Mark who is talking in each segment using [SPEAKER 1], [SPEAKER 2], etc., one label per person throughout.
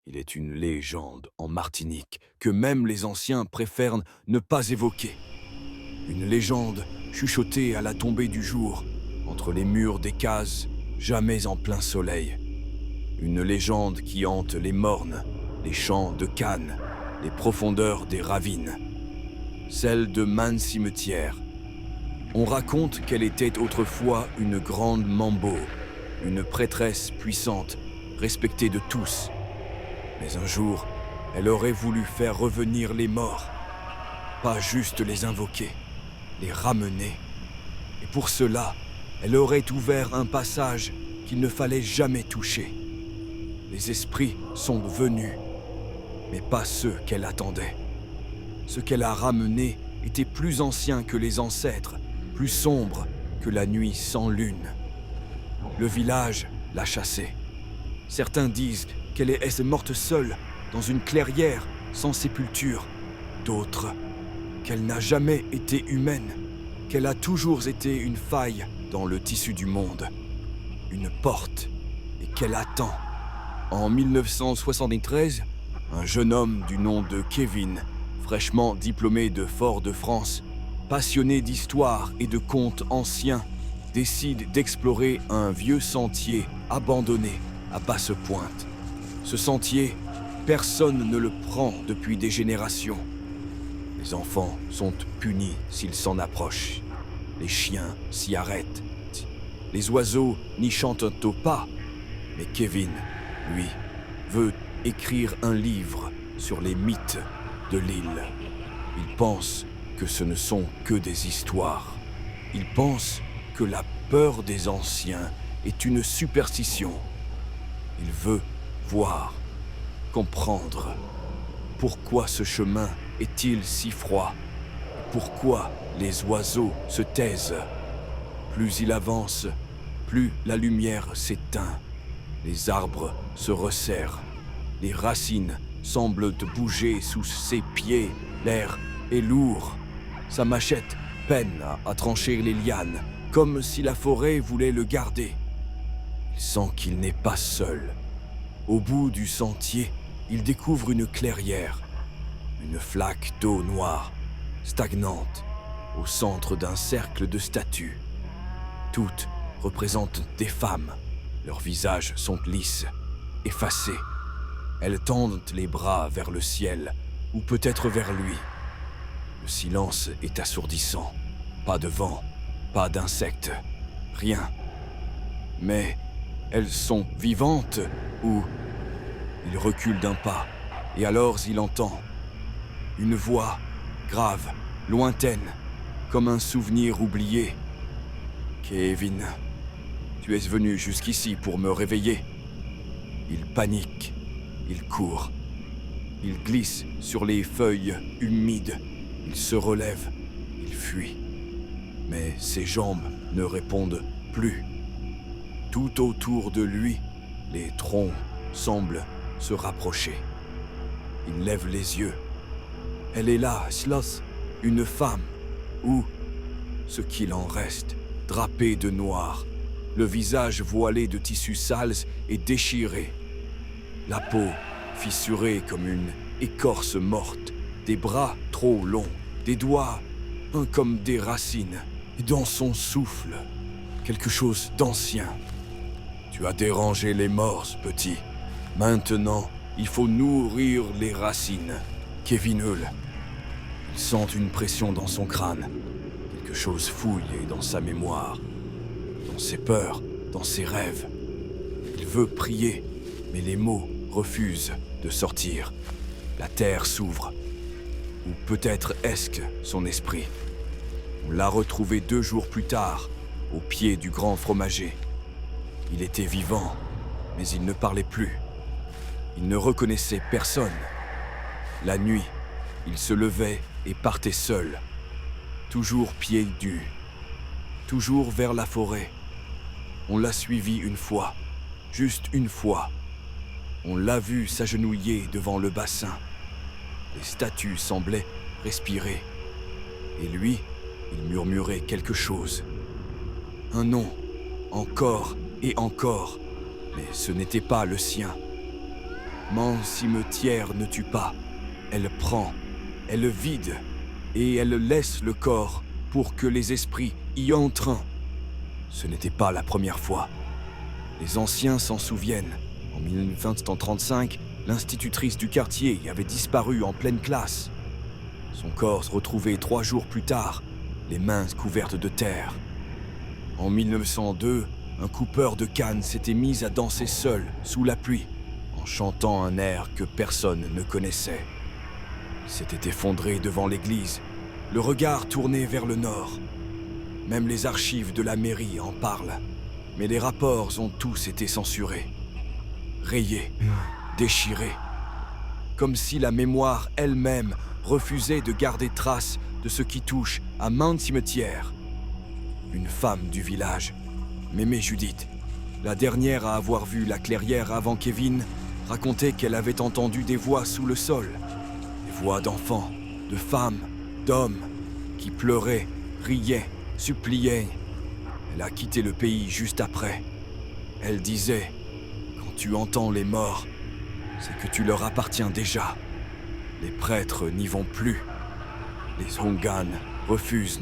[SPEAKER 1] Il est une légende en Martinique que même les anciens préfèrent ne pas évoquer. Une légende chuchotée à la tombée du jour, entre les murs des cases, jamais en plein soleil. Une légende qui hante les mornes, les champs de Cannes, les profondeurs des ravines. Celle de Man Cimetière. On raconte qu'elle était autrefois une grande mambo, une prêtresse puissante, respectée de tous. Mais un jour, elle aurait voulu faire revenir les morts. Pas juste les invoquer, les ramener. Et pour cela, elle aurait ouvert un passage qu'il ne fallait jamais toucher. Les esprits sont venus, mais pas ceux qu'elle attendait. Ce qu'elle a ramené était plus ancien que les ancêtres, plus sombre que la nuit sans lune. Le village l'a chassée. Certains disent qu'elle est morte seule, dans une clairière, sans sépulture. D'autres, qu'elle n'a jamais été humaine, qu'elle a toujours été une faille dans le tissu du monde, une porte, et qu'elle attend. En 1973, un jeune homme du nom de Kevin, fraîchement diplômé de Fort-de-France, passionné d'histoire et de contes anciens, décide d'explorer un vieux sentier abandonné à Basse-Pointe. Ce sentier, personne ne le prend depuis des générations. Les enfants sont punis s'ils s'en approchent. Les chiens s'y arrêtent. Les oiseaux n'y chantent au pas. Mais Kevin, lui, veut écrire un livre sur les mythes de l'île. Il pense que ce ne sont que des histoires. Il pense que la peur des anciens est une superstition. Il veut voir, comprendre. Pourquoi ce chemin est-il si froid? Pourquoi les oiseaux se taisent? Plus il avance, plus la lumière s'éteint. Les arbres se resserrent. Les racines semblent bouger sous ses pieds. L'air est lourd. Sa machette peine à trancher les lianes, comme si la forêt voulait le garder. Il sent qu'il n'est pas seul. Au bout du sentier, il découvre une clairière, une flaque d'eau noire, stagnante, au centre d'un cercle de statues. Toutes représentent des femmes. Leurs visages sont lisses, effacés. Elles tendent les bras vers le ciel, ou peut-être vers lui. Le silence est assourdissant. Pas de vent, pas d'insectes, rien. Mais elles sont vivantes ou... Il recule d'un pas, et alors il entend une voix grave, lointaine, comme un souvenir oublié. « Kevin, tu es venu jusqu'ici pour me réveiller. » Il panique, il court, il glisse sur les feuilles humides, il se relève, il fuit. Mais ses jambes ne répondent plus. Tout autour de lui, les troncs semblent se rapprocher. Il lève les yeux. Elle est là, Schloss, une femme, ou ce qu'il en reste, drapée de noir, le visage voilé de tissus sales et déchiré. La peau fissurée comme une écorce morte, des bras trop longs, des doigts comme des racines, et dans son souffle, quelque chose d'ancien. Tu as dérangé les morts, petit. Maintenant, il faut nourrir les racines. Kevin Hull. Il sent une pression dans son crâne. Quelque chose fouille dans sa mémoire, dans ses peurs, dans ses rêves. Il veut prier, mais les mots refusent de sortir. La terre s'ouvre. Ou peut-être est-ce son esprit. On l'a retrouvé 2 jours plus tard, au pied du grand fromager. Il était vivant, mais il ne parlait plus. Il ne reconnaissait personne. La nuit, il se levait et partait seul, toujours pieds nus, toujours vers la forêt. On l'a suivi une fois, juste une fois. On l'a vu s'agenouiller devant le bassin. Les statues semblaient respirer. Et lui, il murmurait quelque chose. Un nom, encore et encore, mais ce n'était pas le sien. Mon cimetière ne tue pas. Elle prend, elle vide, et elle laisse le corps pour que les esprits y entrent. Ce n'était pas la première fois. Les anciens s'en souviennent. En 1935, l'institutrice du quartier avait disparu en pleine classe. Son corps se retrouvait 3 jours plus tard, les mains couvertes de terre. En 1902, un coupeur de canne s'était mis à danser seul, sous la pluie, en chantant un air que personne ne connaissait. Il s'était effondré devant l'église, le regard tourné vers le nord. Même les archives de la mairie en parlent, mais les rapports ont tous été censurés, rayés, déchirés, comme si la mémoire elle-même refusait de garder trace de ce qui touche à Mount Cimetière. Une femme du village, Mémé Judith, la dernière à avoir vu la clairière avant Kevin, racontait qu'elle avait entendu des voix sous le sol, des voix d'enfants, de femmes, d'hommes, qui pleuraient, riaient, suppliaient. Elle a quitté le pays juste après. Elle disait, quand tu entends les morts, c'est que tu leur appartiens déjà. Les prêtres n'y vont plus. Les Hongan refusent.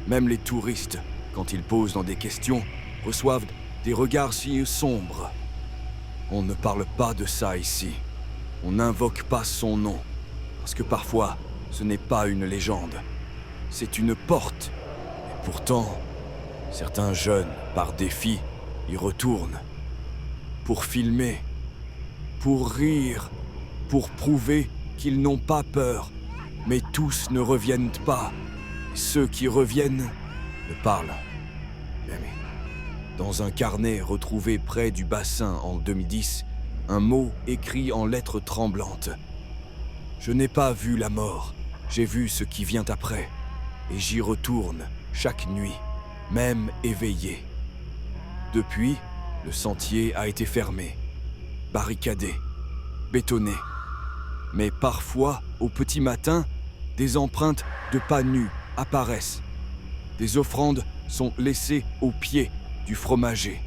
[SPEAKER 1] Même les touristes, quand ils posent dans des questions, reçoivent des regards si sombres. On ne parle pas de ça ici. On n'invoque pas son nom. Parce que parfois, ce n'est pas une légende. C'est une porte. Et pourtant, certains jeunes, par défi, y retournent. Pour filmer, pour rire, pour prouver qu'ils n'ont pas peur. Mais tous ne reviennent pas. Et ceux qui reviennent ne parlent jamais. Dans un carnet retrouvé près du bassin en 2010, un mot écrit en lettres tremblantes. Je n'ai pas vu la mort, j'ai vu ce qui vient après. Et j'y retourne chaque nuit, même éveillé. Depuis, le sentier a été fermé, barricadé, bétonné. Mais parfois, au petit matin, des empreintes de pas nus apparaissent. Des offrandes sont laissées au pied du fromager.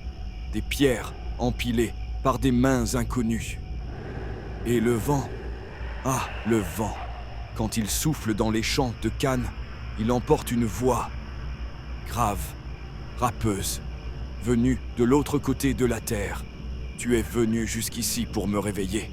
[SPEAKER 1] Des pierres empilées par des mains inconnues. Et le vent, ah, le vent, quand il souffle dans les champs de canne, il emporte une voix grave, râpeuse, venue de l'autre côté de la terre. Tu es venu jusqu'ici pour me réveiller.